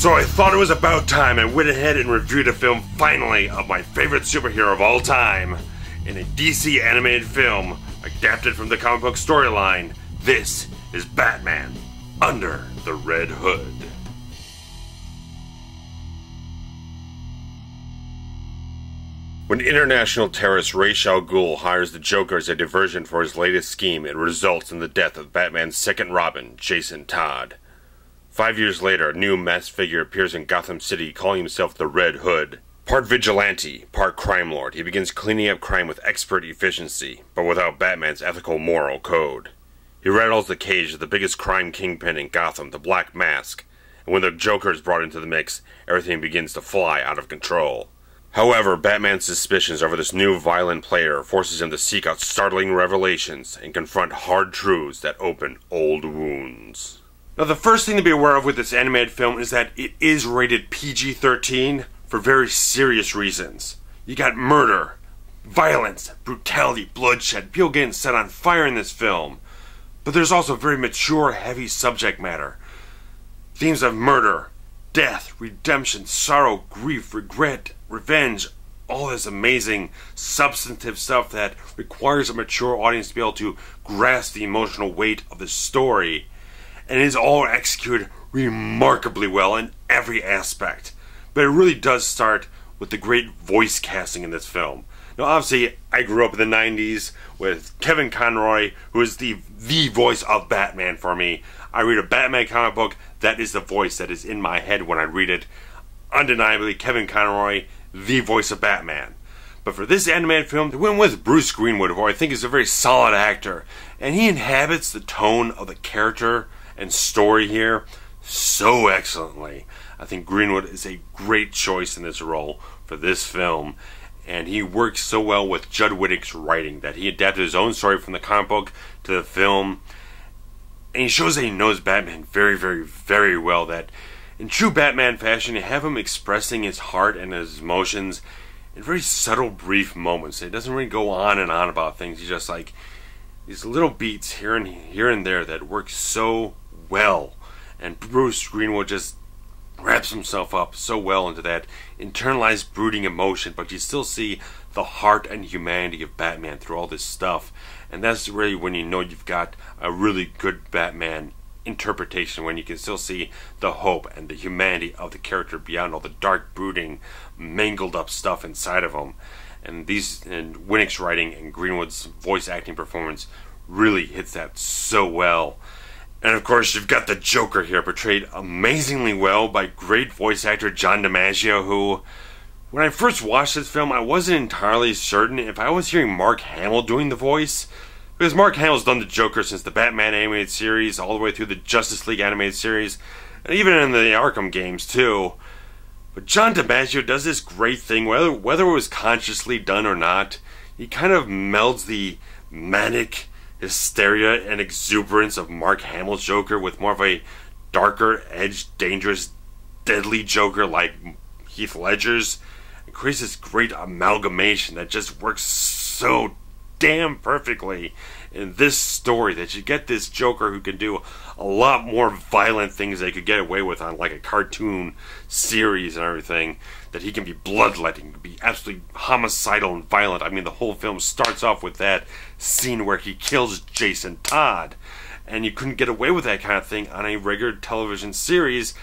So I thought it was about time I went ahead and reviewed a film finally of my favorite superhero of all time in a DC animated film adapted from the comic book storyline. This is Batman Under the Red Hood. When international terrorist Ra's al Ghul hires the Joker as a diversion for his latest scheme, it results in the death of Batman's second Robin, Jason Todd. 5 years later, a new masked figure appears in Gotham City calling himself the Red Hood. Part vigilante, part crime lord, he begins cleaning up crime with expert efficiency, but without Batman's ethical moral code. He rattles the cage of the biggest crime kingpin in Gotham, the Black Mask, and when the Joker is brought into the mix, everything begins to fly out of control. However, Batman's suspicions over this new violent player forces him to seek out startling revelations and confront hard truths that open old wounds. Now, the first thing to be aware of with this animated film is that it is rated PG-13 for very serious reasons. You got murder, violence, brutality, bloodshed, people getting set on fire in this film. But there's also very mature, heavy subject matter. Themes of murder, death, redemption, sorrow, grief, regret, revenge, all this amazing substantive stuff that requires a mature audience to be able to grasp the emotional weight of the story. And it is all executed remarkably well in every aspect. But it really does start with the great voice casting in this film. Now, obviously, I grew up in the 90s with Kevin Conroy, who is the voice of Batman for me. I read a Batman comic book, that is the voice that is in my head when I read it. Undeniably, Kevin Conroy, the voice of Batman. But for this animated film, they went with Bruce Greenwood, who I think is a very solid actor. And he inhabits the tone of the character and story here so excellently. I think Greenwood is a great choice in this role for this film, and he works so well with Judd Winick's writing that he adapted his own story from the comic book to the film, and he shows that he knows Batman very, very, very well. That in true Batman fashion, you have him expressing his heart and his emotions in very subtle, brief moments. It doesn't really go on and on about things. He's just like these little beats here and there that work so well, and Bruce Greenwood just wraps himself up so well into that internalized brooding emotion, but you still see the heart and humanity of Batman through all this stuff. And that's really when you know you've got a really good Batman interpretation, when you can still see the hope and the humanity of the character beyond all the dark, brooding, mangled up stuff inside of him. And Winick's writing and Greenwood's voice acting performance really hits that so well. And of course, you've got the Joker here, portrayed amazingly well by great voice actor John DiMaggio, who, when I first watched this film, I wasn't entirely certain if I was hearing Mark Hamill doing the voice, because Mark Hamill's done the Joker since the Batman animated series, all the way through the Justice League animated series, and even in the Arkham games too. But John DiMaggio does this great thing, whether it was consciously done or not. He kind of melds the manic hysteria and exuberance of Mark Hamill's Joker with more of a darker, edged, dangerous, deadly Joker like Heath Ledger's. It creates this great amalgamation that just works so damn perfectly in this story, that you get this Joker who can do a lot more violent things they could get away with on like a cartoon series and everything, that he can be bloodletting, be absolutely homicidal and violent. I mean, the whole film starts off with that scene where he kills Jason Todd, and you couldn't get away with that kind of thing on a regular television series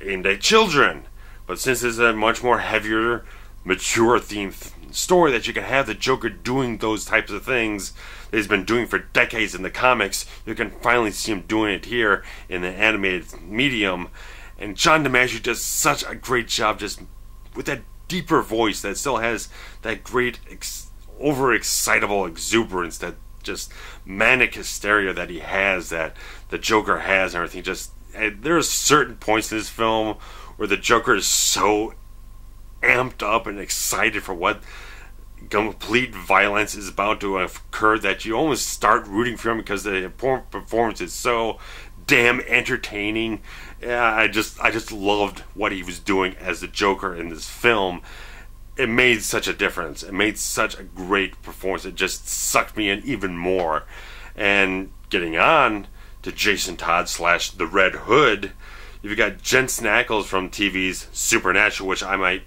aimed at children. But since it's a much more heavier, mature themed story, that you can have the Joker doing those types of things that he's been doing for decades in the comics, you can finally see him doing it here in the animated medium. And John DiMaggio does such a great job just with that deeper voice that still has that great overexcitable exuberance, that just manic hysteria that he has, that the Joker has and everything. Just, there are certain points in this film where the Joker is so amped up and excited for what complete violence is about to occur that you almost start rooting for him, because the performance is so damn entertaining. Yeah, I just loved what he was doing as the Joker in this film. It made such a difference. It made such a great performance. It just sucked me in even more. And getting on to Jason Todd / the Red Hood, You've got Jensen Ackles from TV's Supernatural, which I'm a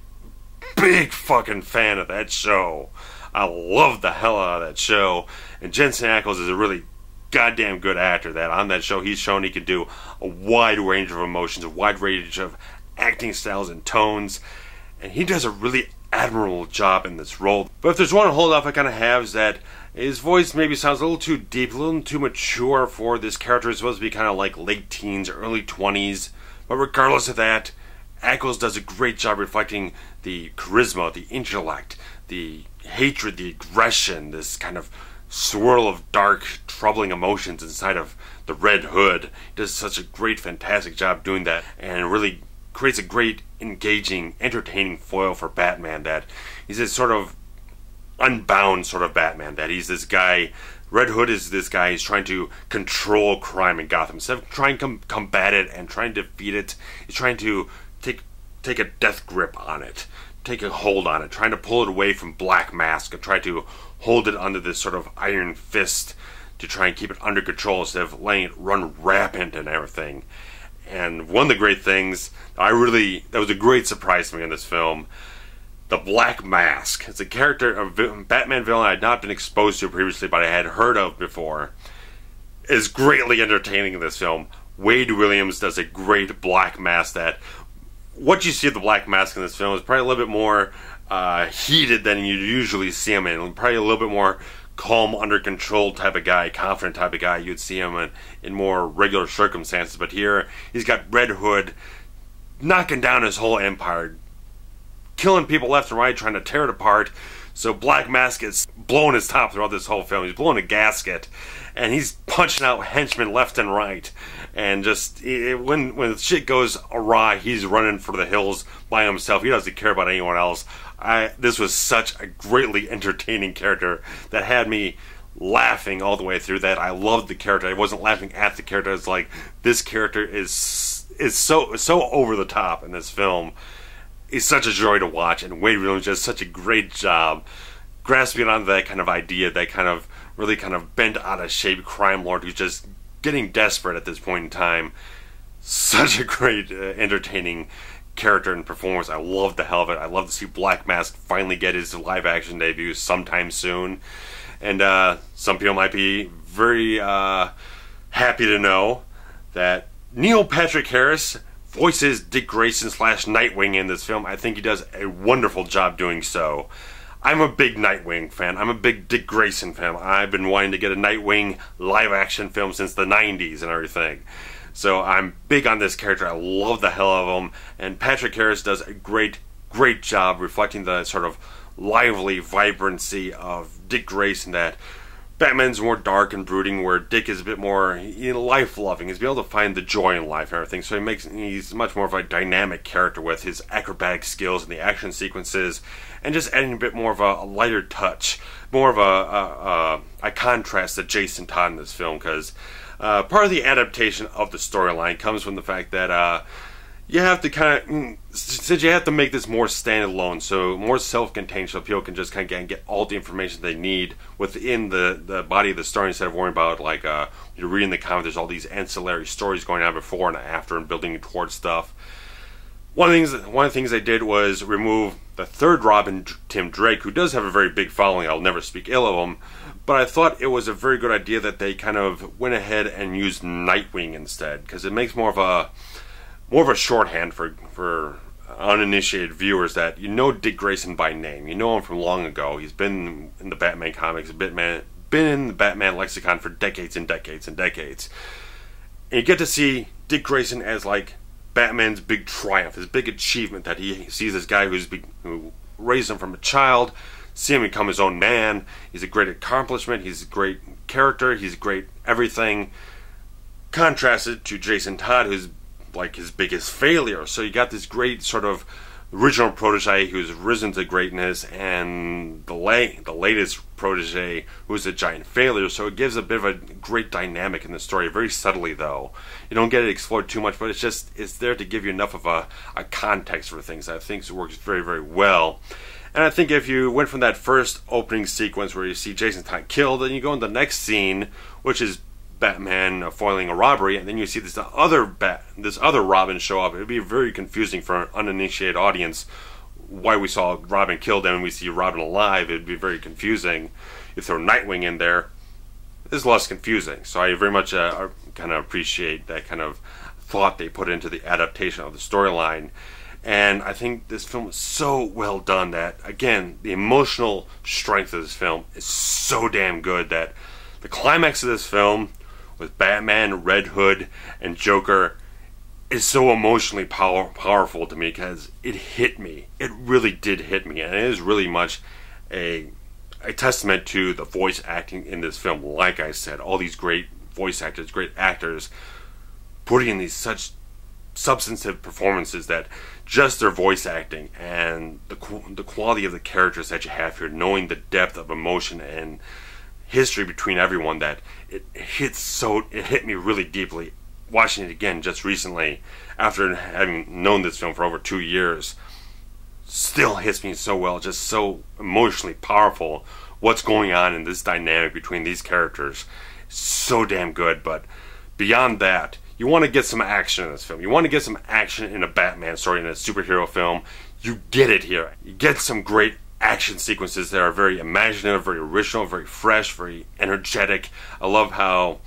big fucking fan of that show. I love the hell out of that show. And Jensen Ackles is a really goddamn good actor. That on that show, he's shown he can do a wide range of emotions, a wide range of acting styles and tones. And he does a really admirable job in this role. But if there's one holdoff I kind of have, is that his voice maybe sounds a little too deep, a little too mature for this character. It's supposed to be kind of like late teens, early 20s. But regardless of that, Ackles does a great job reflecting the charisma, the intellect, the hatred, the aggression, this kind of swirl of dark, troubling emotions inside of the Red Hood. He does such a great, fantastic job doing that, and really creates a great, engaging, entertaining foil for Batman. That he's this sort of unbound sort of Batman, that he's this guy. Red Hood is this guy who's trying to control crime in Gotham. Instead of trying to combat it and trying to defeat it, he's trying to take a death grip on it, take a hold on it, trying to pull it away from Black Mask and try to hold it under this sort of iron fist to try and keep it under control instead of letting it run rampant and everything. And one of the great things, that was a great surprise to me in this film, the Black Mask. It's a character, a Batman villain I had not been exposed to previously, but I had heard of before. Is greatly entertaining in this film. Wade Williams does a great Black Mask. That what you see of the Black Mask in this film is probably a little bit more heated than you usually see him in. Probably a little bit more calm, under control type of guy, confident type of guy. You'd see him in more regular circumstances. But here, he's got Red Hood knocking down his whole empire, killing people left and right, trying to tear it apart. So Black Mask is blowing his top throughout this whole film. He's blowing a gasket, and he's punching out henchmen left and right. And just when shit goes awry, he's running for the hills by himself. He doesn't care about anyone else. This was such a greatly entertaining character that had me laughing all the way through. That I loved the character. I wasn't laughing at the character. It's like, this character is so over the top in this film. It's such a joy to watch, and Wade Williams does such a great job grasping onto that kind of idea, that kind of really kind of bent out of shape crime lord who's just getting desperate at this point in time. Such a great, entertaining character and performance. I love the hell of it. I love to see Black Mask finally get his live action debut sometime soon. And some people might be very happy to know that Neil Patrick Harris voices Dick Grayson / Nightwing in this film. I think he does a wonderful job doing so. I'm a big Nightwing fan. I'm a big Dick Grayson fan. I've been wanting to get a Nightwing live action film since the 90s and everything. So I'm big on this character. I love the hell of him. And Patrick Harris does a great job reflecting the sort of lively vibrancy of Dick Grayson, that Batman's more dark and brooding, where Dick is a bit more life-loving. He's able to find the joy in life and everything. So he's much more of a dynamic character with his acrobatic skills and the action sequences, and just adding a bit more of a lighter touch, more of a contrast to Jason Todd in this film. Because part of the adaptation of the storyline comes from the fact that you have to since you have to make this more standalone, so more self-contained, so people can just kind of get all the information they need within the body of the story, instead of worrying about, like, you're reading the comic, there's all these ancillary stories going on before and after and building towards stuff. One of the things they did was remove the third Robin, Tim Drake, who does have a very big following. I'll never speak ill of him, but I thought it was a very good idea that they kind of went ahead and used Nightwing instead, because it makes more of a shorthand for uninitiated viewers, that you know Dick Grayson by name. You know him from long ago. He's been in the Batman comics, been in the Batman lexicon for decades and decades and decades. And you get to see Dick Grayson as, like, Batman's big triumph, his big achievement, that he sees this guy who raised him from a child, see him become his own man. He's a great accomplishment. He's a great character. He's great everything. Contrasted to Jason Todd, who's like his biggest failure. So you got this great sort of original protege who's risen to greatness, and the latest protege who's a giant failure. So it gives a bit of a great dynamic in the story, very subtly though. You don't get it explored too much, but it's there to give you enough of a context for things. I think it works very, very well. And I think if you went from that first opening sequence where you see Jason Todd killed, then you go into the next scene, which is Batman foiling a robbery, and then you see this other Robin show up. It would be very confusing for an uninitiated audience why we saw Robin killed him and we see Robin alive. It would be very confusing. If throw Nightwing in there, it's less confusing. So I very much kind of appreciate that kind of thought they put into the adaptation of the storyline. And I think this film is so well done that, again, the emotional strength of this film is so damn good that the climax of this film with Batman, Red Hood, and Joker is so emotionally powerful to me because it hit me. It really did hit me, and it is really much a testament to the voice acting in this film. Like I said, all these great voice actors, great actors, putting in these such substantive performances that just their voice acting and the quality of the characters that you have here, knowing the depth of emotion and history between everyone, that it hit me really deeply. Watching it again just recently after having known this film for over 2 years still hits me so well, just so emotionally powerful. What's going on in this dynamic between these characters, so damn good. But beyond that, you want to get some action in this film. You want to get some action in a Batman story, in a superhero film. You get it here. You get some great action sequences that are very imaginative, very original, very fresh, very energetic. I love how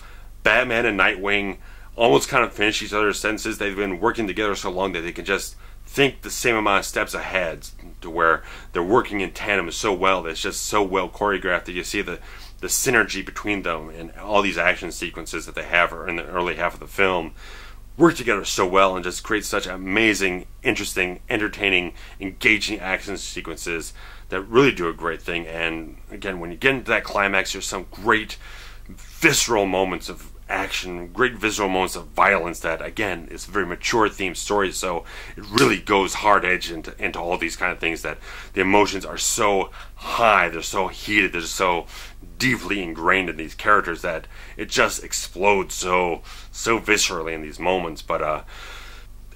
Batman and Nightwing almost kind of finish each other's sentences. They've been working together so long that they can just think the same amount of steps ahead, to where they're working in tandem so well that it's just so well choreographed that you see the synergy between them and all these action sequences that they have in the early half of the film work together so well and just create such amazing, interesting, entertaining, engaging action sequences that really do a great thing. And again, when you get into that climax, there's some great visceral moments of action, great visual moments of violence that, again, it's a very mature themed story, so it really goes hard-edged into all these kind of things, that the emotions are so high, they're so heated, they're so deeply ingrained in these characters that it just explodes so viscerally in these moments. But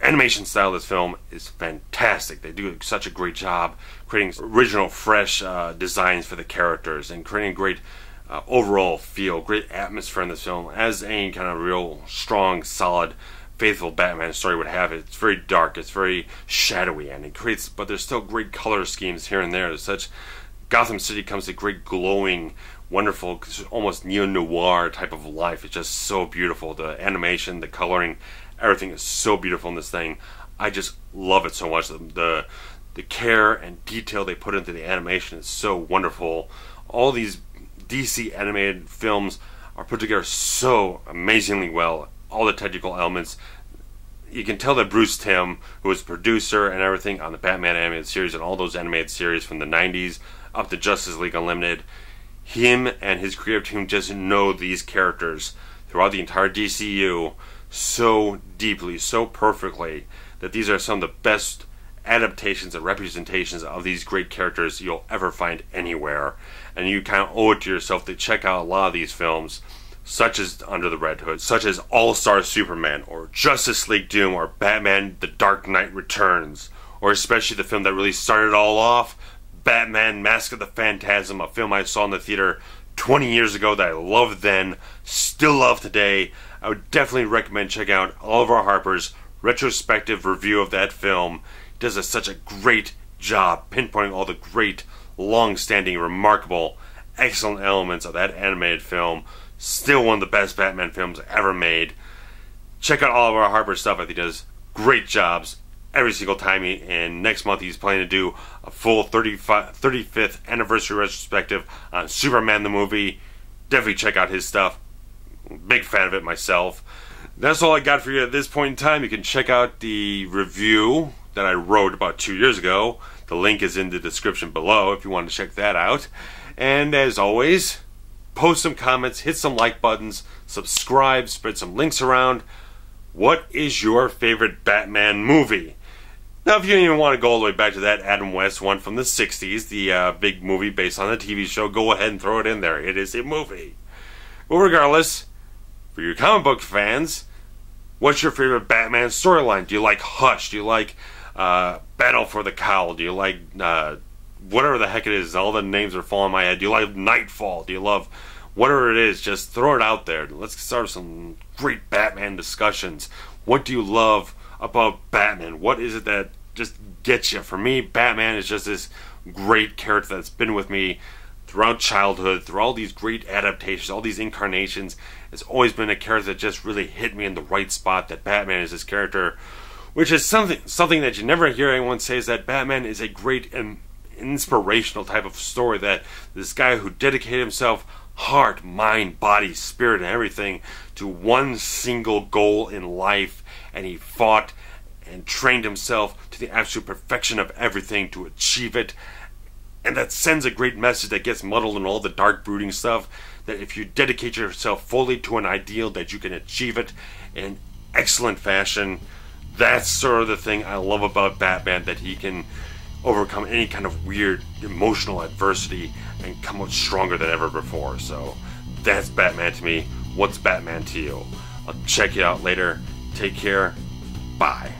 animation style of this film is fantastic. They do such a great job creating original, fresh designs for the characters and creating great overall feel, great atmosphere in this film, as any kind of real strong, solid, faithful Batman story would have. It's very dark, it's very shadowy, and it creates, but there's still great color schemes here and there. There's such, Gotham City comes to great glowing, wonderful, almost neo-noir type of life. It's just so beautiful. The animation, the coloring, everything is so beautiful in this thing. I just love it so much. The care and detail they put into the animation is so wonderful. All these DC animated films are put together so amazingly well. All the technical elements, you can tell that Bruce Timm, who was producer and everything on the Batman animated series and all those animated series from the 90s up to Justice League Unlimited, him and his creative team just know these characters throughout the entire DCU so deeply, so perfectly, that these are some of the best adaptations and representations of these great characters you'll ever find anywhere. And you kind of owe it to yourself to check out a lot of these films, such as Under the Red Hood, such as All-Star Superman, or Justice League Doom, or Batman The Dark Knight Returns, or especially the film that really started it all off, Batman Mask of the Phantasm, a film I saw in the theater 20 years ago that I loved then, still love today. I would definitely recommend checking out Oliver Harper's retrospective review of that film. He does such a great job pinpointing all the great, long-standing, remarkable, excellent elements of that animated film. Still one of the best Batman films ever made. Check out Oliver Harper's stuff. I think he does great jobs every single time. And next month he's planning to do a full 35th anniversary retrospective on Superman the movie. Definitely check out his stuff. Big fan of it myself. That's all I got for you at this point in time. You can check out the review that I wrote about 2 years ago. The link is in the description below if you want to check that out. And as always, post some comments, hit some like buttons, subscribe, spread some links around. What is your favorite Batman movie? Now, if you don't even want to go all the way back to that Adam West one from the 60s, the big movie based on the TV show, go ahead and throw it in there. It is a movie. Well, regardless, for your comic book fans, what's your favorite Batman storyline? Do you like Hush? Do you like Battle for the Cowl? Do you like whatever the heck it is? All the names are falling in my head. Do you like Nightfall? Do you love whatever it is, just throw it out there. Let's start some great Batman discussions. What do you love about Batman? What is it that just gets you? For me, Batman is just this great character that's been with me throughout childhood, through all these great adaptations, all these incarnations. It's always been a character that just really hit me in the right spot, that Batman is this character, which is something that you never hear anyone say, is that Batman is a great and inspirational type of story, that this guy who dedicated himself heart, mind, body, spirit, and everything to one single goal in life, and he fought and trained himself to the absolute perfection of everything to achieve it. And that sends a great message that gets muddled in all the dark brooding stuff, that if you dedicate yourself fully to an ideal, that you can achieve it in excellent fashion. That's sort of the thing I love about Batman, that he can overcome any kind of weird emotional adversity and come out stronger than ever before. So that's Batman to me. What's Batman to you? I'll check you out later. Take care. Bye.